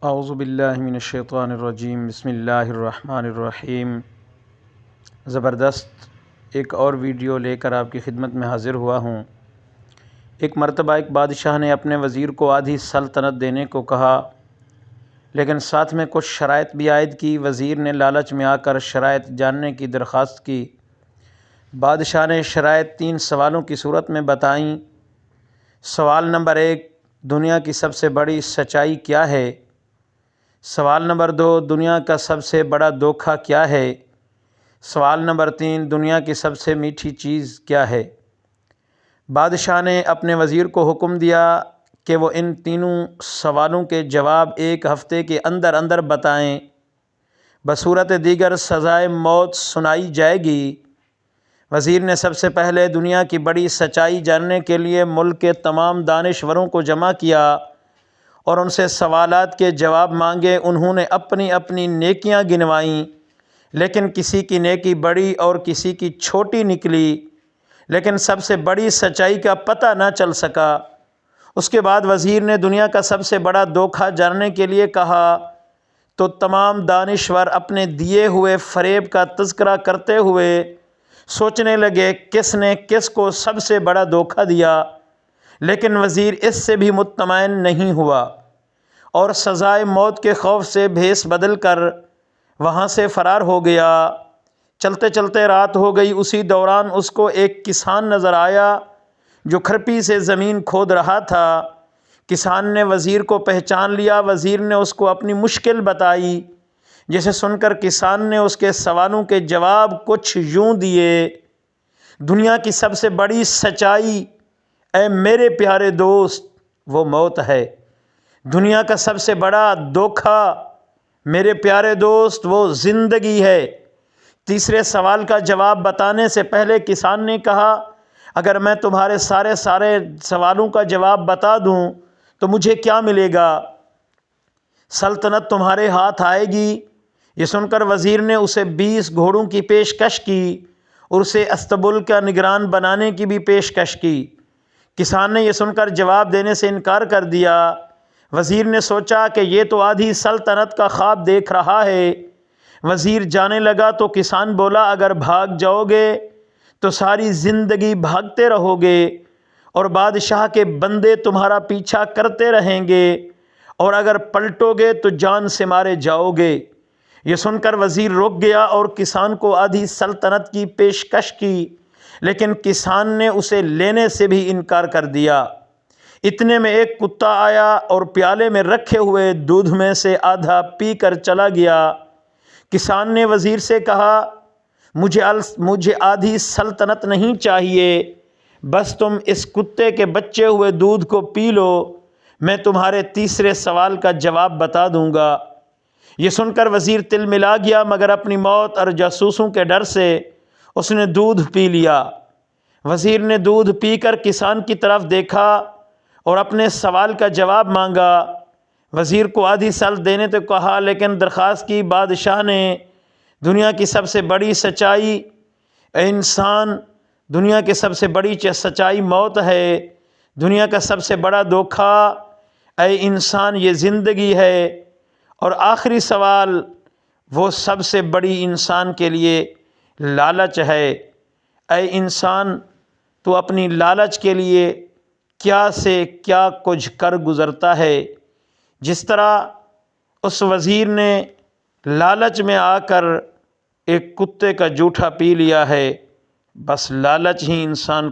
اعوذ باللہ من الشیطان الرجیم، بسم اللہ الرحمن الرحیم۔ زبردست ایک اور ویڈیو لے کر آپ کی خدمت میں حاضر ہوا ہوں۔ ایک مرتبہ ایک بادشاہ نے اپنے وزیر کو آدھی سلطنت دینے کو کہا، لیکن ساتھ میں کچھ شرائط بھی عائد کی۔ وزیر نے لالچ میں آ کر شرائط جاننے کی درخواست کی۔ بادشاہ نے شرائط 3 سوالوں کی صورت میں بتائیں۔ سوال نمبر 1، دنیا کی سب سے بڑی سچائی کیا ہے؟ سوال نمبر 2، دنیا کا سب سے بڑا دھوکہ کیا ہے؟ سوال نمبر 3، دنیا کی سب سے میٹھی چیز کیا ہے؟ بادشاہ نے اپنے وزیر کو حکم دیا کہ وہ ان تینوں سوالوں کے جواب 1 ہفتے کے اندر اندر بتائیں، بصورت دیگر سزائے موت سنائی جائے گی۔ وزیر نے سب سے پہلے دنیا کی بڑی سچائی جاننے کے لیے ملک کے تمام دانشوروں کو جمع کیا اور ان سے سوالات کے جواب مانگے۔ انہوں نے اپنی اپنی نیکیاں گنوائیں، لیکن کسی کی نیکی بڑی اور کسی کی چھوٹی نکلی، لیکن سب سے بڑی سچائی کا پتہ نہ چل سکا۔ اس کے بعد وزیر نے دنیا کا سب سے بڑا دھوکہ جاننے کے لیے کہا تو تمام دانشور اپنے دیے ہوئے فریب کا تذکرہ کرتے ہوئے سوچنے لگے کس نے کس کو سب سے بڑا دھوکہ دیا، لیکن وزیر اس سے بھی مطمئن نہیں ہوا اور سزائے موت کے خوف سے بھیس بدل کر وہاں سے فرار ہو گیا۔ چلتے چلتے رات ہو گئی۔ اسی دوران اس کو ایک کسان نظر آیا جو کھرپی سے زمین کھود رہا تھا۔ کسان نے وزیر کو پہچان لیا۔ وزیر نے اس کو اپنی مشکل بتائی، جسے سن کر کسان نے اس کے سوالوں کے جواب کچھ یوں دیے: دنیا کی سب سے بڑی سچائی اے میرے پیارے دوست وہ موت ہے۔ دنیا کا سب سے بڑا دھوکہ میرے پیارے دوست وہ زندگی ہے۔ تیسرے سوال کا جواب بتانے سے پہلے کسان نے کہا، اگر میں تمہارے سارے سوالوں کا جواب بتا دوں تو مجھے کیا ملے گا؟ سلطنت تمہارے ہاتھ آئے گی۔ یہ سن کر وزیر نے اسے 20 گھوڑوں کی پیشکش کی اور اسے استبل کا نگران بنانے کی بھی پیشکش کی۔ کسان نے یہ سن کر جواب دینے سے انکار کر دیا۔ وزیر نے سوچا کہ یہ تو آدھی سلطنت کا خواب دیکھ رہا ہے۔ وزیر جانے لگا تو کسان بولا، اگر بھاگ جاؤ گے تو ساری زندگی بھاگتے رہو گے اور بادشاہ کے بندے تمہارا پیچھا کرتے رہیں گے، اور اگر پلٹو گے تو جان سے مارے جاؤ گے۔ یہ سن کر وزیر رک گیا اور کسان کو آدھی سلطنت کی پیشکش کی، لیکن کسان نے اسے لینے سے بھی انکار کر دیا۔ اتنے میں ایک کتا آیا اور پیالے میں رکھے ہوئے دودھ میں سے آدھا پی کر چلا گیا۔ کسان نے وزیر سے کہا، مجھے آدھی سلطنت نہیں چاہیے، بس تم اس کتے کے بچے ہوئے دودھ کو پی لو، میں تمہارے تیسرے سوال کا جواب بتا دوں گا۔ یہ سن کر وزیر تل ملا گیا، مگر اپنی موت اور جاسوسوں کے ڈر سے اس نے دودھ پی لیا۔ وزیر نے دودھ پی کر کسان کی طرف دیکھا اور اپنے سوال کا جواب مانگا۔ وزیر کو آدھی سلطنت دینے تو کہا، لیکن درخواست کی بادشاہ نے دنیا کی سب سے بڑی سچائی اے انسان، دنیا کی سب سے بڑی سچائی موت ہے۔ دنیا کا سب سے بڑا دھوکہ اے انسان یہ زندگی ہے، اور آخری سوال وہ سب سے بڑی انسان کے لیے لالچ ہے۔ اے انسان تو اپنی لالچ کے لیے کیا سے کیا کچھ کر گزرتا ہے۔ جس طرح اس وزیر نے لالچ میں آ کر ایک کتے کا جوٹھا پی لیا ہے، بس لالچ ہی انسان